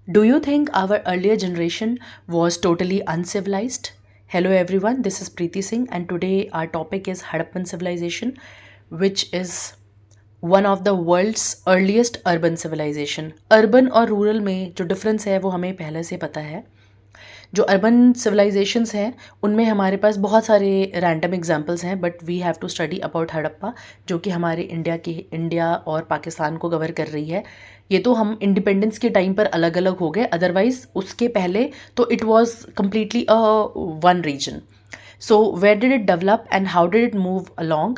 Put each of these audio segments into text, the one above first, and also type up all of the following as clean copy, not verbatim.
Do you think our earlier generation was totally uncivilized? Hello everyone, this is Preeti Singh and today our topic is Harappan civilization, which is one of the world's earliest urban civilization. Urban और rural में जो difference है वो हमें पहले से पता है. जो अर्बन सिविलाइजेशंस हैं उनमें हमारे पास बहुत सारे रैंडम एग्जांपल्स हैं, but we have to study about Harappa जो कि हमारे इंडिया और पाकिस्तान को कवर कर रही है. ये तो हम इंडिपेंडेंस के टाइम पर अलग अलग हो गए, अदरवाइज उसके पहले तो it was completely a one region. So where did it develop and how did it move along?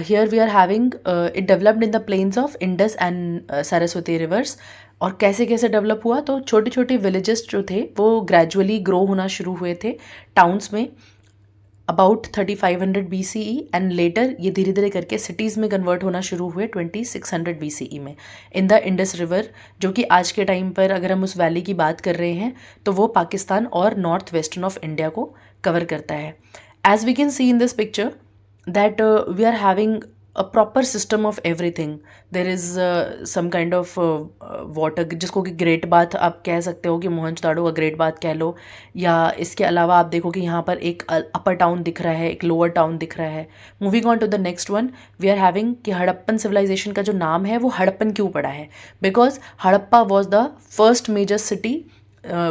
Here we are having it developed in the plains of Indus and Saraswati rivers. और कैसे कैसे develop हुआ, तो छोटे छोटे villages जो थे वो ग्रेजुअली ग्रो होना शुरू हुए थे टाउन्स में अबाउट 3500 BCE एंड लेटर ये धीरे धीरे करके सिटीज़ में कन्वर्ट होना शुरू हुए 2600 BCE में इन द इंडस रिवर, जो कि आज के टाइम पर अगर हम उस वैली की बात कर रहे हैं तो वो पाकिस्तान और नॉर्थ वेस्टर्न ऑफ इंडिया को कवर करता है. As we can see in this picture that we are having a proper system of everything. There is some kind of water जिसको कि ग्रेट बाथ आप कह सकते हो, कि मोहनजोदाड़ो का ग्रेट बाथ कह लो, या इसके अलावा आप देखो कि यहाँ पर एक अपर टाउन दिख रहा है, एक लोअर टाउन दिख रहा है. Moving on to the next one, we are having कि हड़प्पन सिविलाइजेशन का जो नाम है वो हड़प्पन क्यों पड़ा है, because Harappa was the first major city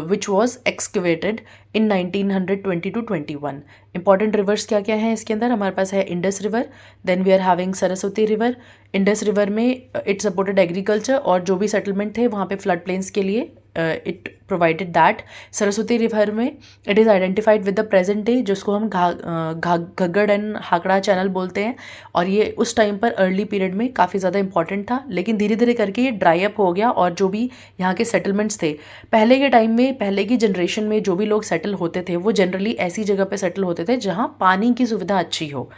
which was excavated in 1920 to 21. Important rivers क्या क्या हैं इसके अंदर, हमारे पास है Indus river, then we are having Saraswati river. Indus river में इट सपोर्टेड एग्रीकल्चर और जो भी सेटलमेंट थे वहाँ पे फ्लड प्लेन्स के लिए it provided that. Saraswati river में it is identified with the present day, जिसको हम घग्गड़ एंड हाकड़ा चैनल बोलते हैं, और ये उस टाइम पर अर्ली पीरियड में काफ़ी ज़्यादा इंपॉर्टेंट था, लेकिन धीरे धीरे करके ये ड्राई अप हो गया. और जो भी यहाँ के सेटलमेंट्स थे पहले के टाइम में, पहले की जनरेशन में जो भी लोग सेटल होते थे वो जनरली ऐसी जगह पे सेटल होते थे जहाँ पानी की सुविधा अच्छी हो,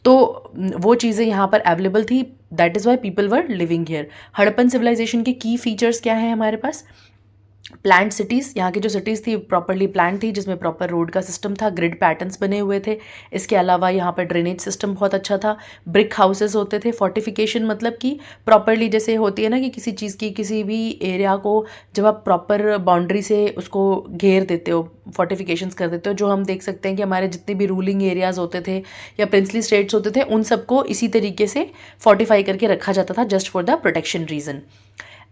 तो वो चीज़ें यहाँ पर अवेलेबल थी. That is why people were living here. Harappan civilisation के की फीचर्स क्या हैं हमारे पास? प्लान्ड सिटीज़, यहाँ की जो सिटीज़ थी प्रॉपरली प्लान्ड थी, जिसमें प्रॉपर रोड का सिस्टम था, ग्रिड पैटर्न्स बने हुए थे. इसके अलावा यहाँ पर ड्रेनेज सिस्टम बहुत अच्छा था. ब्रिक हाउसेस होते थे. फोर्टिफिकेशन मतलब कि प्रॉपरली जैसे होती है ना कि किसी चीज़ की, किसी भी एरिया को जब आप प्रॉपर बाउंड्री से उसको घेर देते हो, फोर्टिफिकेशंस कर देते हो, जो हम देख सकते हैं कि हमारे जितने भी रूलिंग एरियाज़ होते थे या प्रिंसली स्टेट्स होते थे उन सबको इसी तरीके से फोर्टिफाई करके रखा जाता था, just for the protection reason.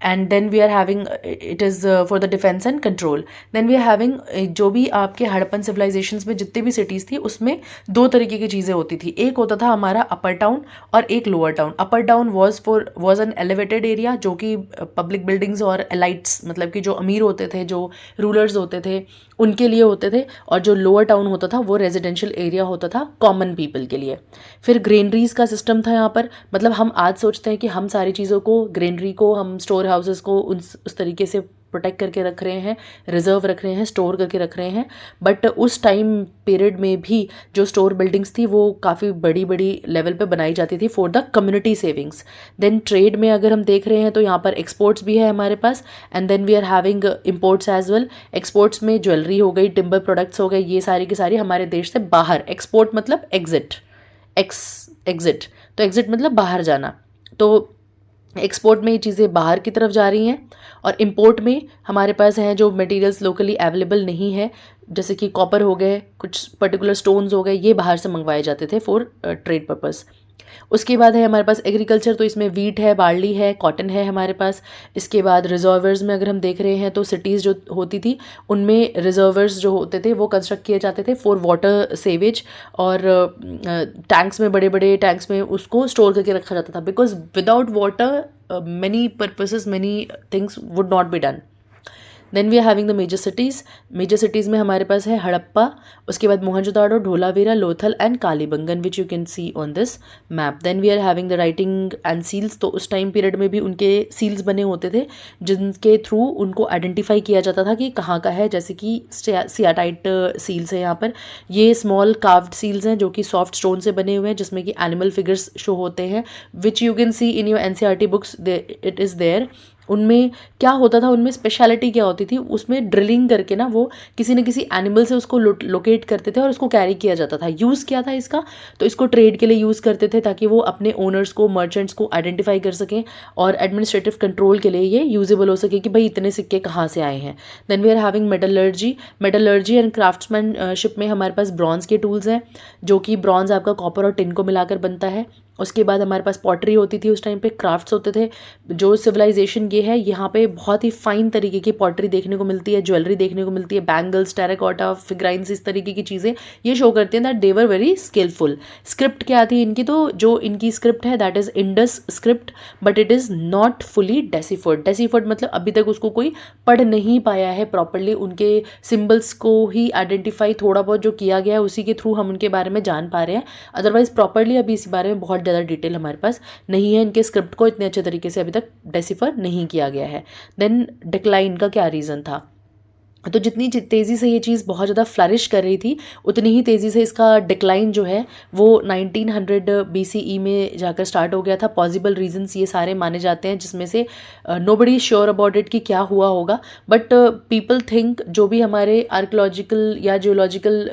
And then we are having it is for the defence and control. Then we are having जो भी आपके हड़प्पन सिविलाइजेशंस में जितनी भी सिटीज़ थी उसमें दो तरीके की चीज़ें होती थी. एक होता था हमारा अपर टाउन और एक lower town. Upper town was an elevated area, जो कि पब्लिक बिल्डिंग्स और एलाइट्स मतलब कि जो अमीर होते थे, जो रूलर्स होते थे, उनके लिए होते थे. और जो लोअर टाउन होता था वो रेजिडेंशियल एरिया होता था कॉमन पीपल के लिए. फिर ग्रेनरीज का सिस्टम था यहाँ पर, मतलब हम आज सोचते हैं कि हम सारी चीज़ों को, ग्रेनरी को, हम स्टोर हाउसेस को उस तरीके से प्रोटेक्ट करके रख रहे हैं, रिजर्व रख रहे हैं, स्टोर करके रख रहे हैं. बट उस टाइम पीरियड में भी जो स्टोर बिल्डिंग्स थी वो काफ़ी बड़ी बड़ी लेवल पे बनाई जाती थी for the community savings. Then trade में अगर हम देख रहे हैं तो यहाँ पर एक्सपोर्ट्स भी है हमारे पास, and then we are having imports as well. Exports में ज्वेलरी हो गई, टिम्बर प्रोडक्ट्स हो गए, ये सारी की सारी हमारे देश से बाहर. एक्सपोर्ट मतलब एग्जिट, एग्जिट, तो एग्जिट मतलब बाहर जाना. तो एक्सपोर्ट में ये चीज़ें बाहर की तरफ जा रही हैं, और इंपोर्ट में हमारे पास हैं जो मटेरियल्स लोकली अवेलेबल नहीं है, जैसे कि कॉपर हो गए, कुछ पर्टिकुलर स्टोन्स हो गए, ये बाहर से मंगवाए जाते थे फॉर ट्रेड पर्पस. उसके बाद है हमारे पास एग्रीकल्चर, तो इसमें वीट है, बार्ली है, कॉटन है हमारे पास. इसके बाद रिजर्वर्स में अगर हम देख रहे हैं तो सिटीज़ जो होती थी उनमें रिजर्वर्स जो होते थे वो कंस्ट्रक्ट किए जाते थे फॉर वाटर सेवेज, और टैंक्स में, बड़े बड़े टैंक्स में उसको स्टोर करके रखा जाता था, because without water many purposes, many things would not be done. Then we are having the major cities. Major cities में हमारे पास है हड़प्पा, उसके बाद Mohenjodaro, Dholavira, Lothal and Kalibangan, which you can see on this map. Then we are having the writing and seals. तो उस time period में भी उनके सील्स बने होते थे जिनके थ्रू उनको आइडेंटिफाई किया जाता था कि कहाँ का है, जैसे कि सियाटाइट सील्स है यहाँ पर. ये स्मॉल कार्व्ड सील्स हैं जो कि सॉफ्ट स्टोन से बने हुए हैं, जिसमें कि एनिमल फिगर्स शो होते हैं, which you can see in your NCERT books, it is there. उनमें क्या होता था, उनमें स्पेशलिटी क्या होती थी, उसमें ड्रिलिंग करके ना वो किसी न किसी एनिमल से उसको लोकेट करते थे और उसको कैरी किया जाता था। यूज़ क्या था इसका, तो इसको ट्रेड के लिए यूज़ करते थे ताकि वो अपने ओनर्स को, मर्चेंट्स को आइडेंटिफाई कर सकें, और एडमिनिस्ट्रेटिव कंट्रोल के लिए ये यूजेबल हो सके कि भाई इतने सिक्के कहाँ से आए हैं। Then we are having metallurgy and craftsmanship में हमारे पास ब्रॉन्ज के टूल्स हैं, जो कि ब्रॉन्ज आपका कॉपर और टिन को मिलाकर बनता है। उसके बाद हमारे पास पॉटरी होती थी, उस टाइम पे क्राफ्ट्स होते थे। जो सिविलाइजेशन ये है, यहाँ पे बहुत ही फाइन तरीके की पॉटरी देखने को मिलती है, ज्वेलरी देखने को मिलती है, बैंगल्स, टेराकोटा, फिग्राइंस, इस तरीके की चीज़ें ये शो करती हैं that they were very skilful. Script क्या थी इनकी, तो जो इनकी स्क्रिप्ट है that is Indus script, but it is not fully deciphered. Deciphered मतलब अभी तक उसको कोई पढ़ नहीं पाया है प्रॉपरली, उनके सिम्बल्स को ही आइडेंटिफाई थोड़ा बहुत जो किया गया है उसी के थ्रू हम उनके बारे में जान पा रहे हैं। अदरवाइज प्रॉपरली अभी इस बारे में बहुत ज़्यादा डिटेल हमारे पास नहीं है, इनके स्क्रिप्ट को इतने अच्छे तरीके से अभी तक डेसिफर नहीं किया गया है। देन डिक्लाइन का क्या रीज़न था, तो जितनी तेज़ी से ये चीज़ बहुत ज़्यादा फ्लरिश कर रही थी, उतनी ही तेज़ी से इसका डिक्लाइन जो है वो 1900 BCE में जाकर स्टार्ट हो गया था। पॉसिबल रीजंस ये सारे माने जाते हैं, जिसमें से नोबडी श्योर अबाउट इट कि क्या हुआ होगा, बट पीपल थिंक जो भी हमारे आर्कियोलॉजिकल या जियोलॉजिकल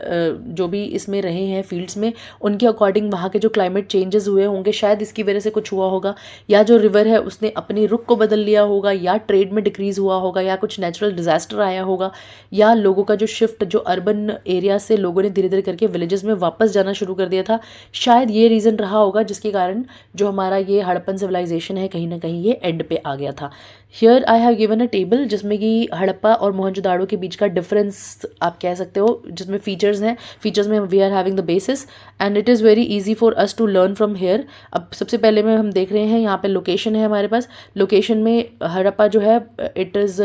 जो भी इसमें रहे हैं फील्ड्स में, उनके अकॉर्डिंग वहाँ के जो क्लाइमेट चेंजेस हुए होंगे शायद इसकी वजह से कुछ हुआ होगा, या जो रिवर है उसने अपनी रुख को बदल लिया होगा, या ट्रेड में डिक्रीज़ हुआ होगा, या कुछ नेचुरल डिजास्टर आया होगा, या लोगों का जो शिफ्ट, जो अर्बन एरिया से लोगों ने धीरे धीरे करके विलेजेस में वापस जाना शुरू कर दिया था, शायद ये रीज़न रहा होगा जिसके कारण जो हमारा ये हड़प्पन सिविलाइजेशन है कहीं ना कहीं ये एंड पे आ गया था। Here I have given a table जिसमें कि हड़प्पा और मोहनजोदाड़ो के बीच का डिफरेंस आप कह सकते हो, जिसमें फीचर्स हैं। फीचर्स में we are having the basis and it is very easy for us to learn from here. अब सबसे पहले में हम देख रहे हैं यहाँ पे लोकेशन है हमारे पास। लोकेशन में हड़प्पा जो है it is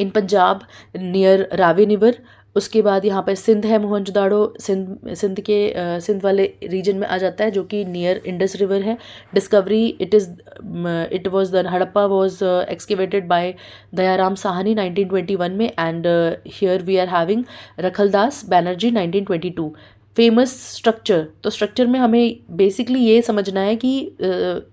in Punjab near Ravi river. उसके बाद यहाँ पर सिंध है, मोहनजोदाड़ो सिंध वाले रीजन में आ जाता है, जो कि नियर इंडस रिवर है। Discovery it was the Harappa was excavated by Dayaram Sahni 1921 में, and here we are having Rakhaldas Banerjee 1922। Famous structure, तो स्ट्रक्चर में हमें बेसिकली ये समझना है कि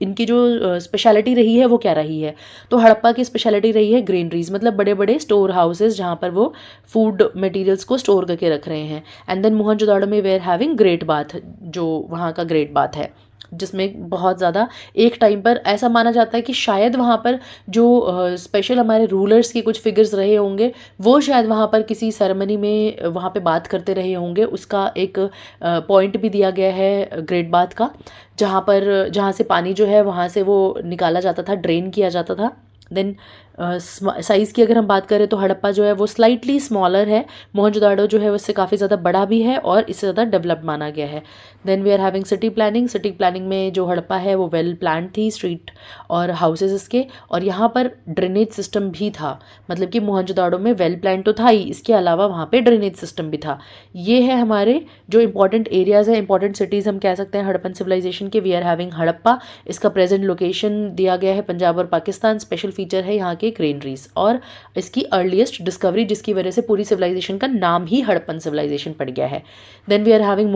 इनकी जो स्पेशलिटी रही है वो क्या रही है। तो हड़प्पा की स्पेशलिटी रही है ग्रेनरीज, मतलब बड़े बड़े स्टोर हाउसेज जहाँ पर वो फूड मटेरियल्स को स्टोर करके रख रहे हैं। एंड देन मोहनजोदाड़ो में वे आर हैविंग ग्रेट बाथ, जो वहाँ का ग्रेट बाथ है, जिसमें बहुत ज़्यादा एक टाइम पर ऐसा माना जाता है कि शायद वहाँ पर जो स्पेशल हमारे रूलर्स के कुछ फिगर्स रहे होंगे, वो शायद वहाँ पर किसी सेरेमनी में वहाँ पे बात करते रहे होंगे। उसका एक पॉइंट भी दिया गया है ग्रेट बाथ का, जहाँ से पानी जो है वहाँ से वो निकाला जाता था, ड्रेन किया जाता था। देन साइज़ की अगर हम बात करें तो हड़प्पा जो है वो स्लाइटली स्मॉलर है, मोहनजोदाड़ो जो है उससे काफ़ी ज़्यादा बड़ा भी है और इससे ज़्यादा डेवलप माना गया है। Then we are having city planning में जो हड़प्पा है वो वेल प्लान थी, स्ट्रीट और हाउसेज इसके, और यहाँ पर ड्रेनेज सिस्टम भी था। मतलब कि मोहनजोदाड़ो में वेल प्लान तो था ही, इसके अलावा वहाँ पे ड्रेनेज सिस्टम भी था। ये है हमारे जो इंपॉर्टेंट एरियाज़ हैं, इंपॉर्टेंट सिटीज़ हम कह सकते हैं हड़प्पन सिविलाइजेशन के। वी आर हैविंग हड़प्पा, इसका प्रेजेंट लोकेशन दिया गया है पंजाब और पाकिस्तान। स्पेशल फीचर है यहाँ के ग्रेनरीज और इसकी अर्लीस्ट डिस्कवरी, जिसकी वजह से पूरी सिविलाइजेशन का नाम ही हड़प्पन सिविलाइजेशन पड़ गया है। Then we are having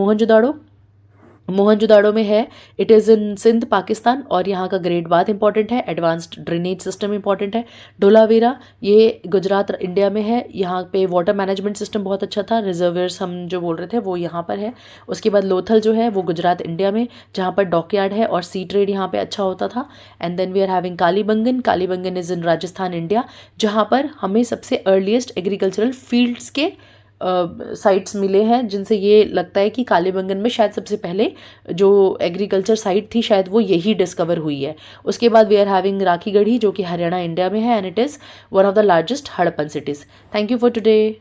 Mohenjodaro में है, it is in Sindh Pakistan, और यहाँ का ग्रेट बाथ इंपॉर्टेंट है, एडवांस्ड ड्रेनेज सिस्टम इंपॉर्टेंट है। धोलावीरा ये गुजरात इंडिया में है, यहाँ पे वाटर मैनेजमेंट सिस्टम बहुत अच्छा था, रिजर्वियर्स हम जो बोल रहे थे वो यहाँ पर है। उसके बाद लोथल जो है वो गुजरात इंडिया में, जहाँ पर डॉकयार्ड है और सी ट्रेड यहाँ पे अच्छा होता था। And then we are having Kalibangan is in Rajasthan India, जहाँ पर हमें सबसे अर्लीस्ट एग्रीकल्चरल फील्ड्स के साइट्स मिले हैं, जिनसे ये लगता है कि कालीबंगन में शायद सबसे पहले जो एग्रीकल्चर साइट थी शायद वो यही डिस्कवर हुई है। उसके बाद वी आर हैविंग राखीगढ़ी, जो कि हरियाणा इंडिया में है, and it is one of the largest Harappan cities. Thank you for today.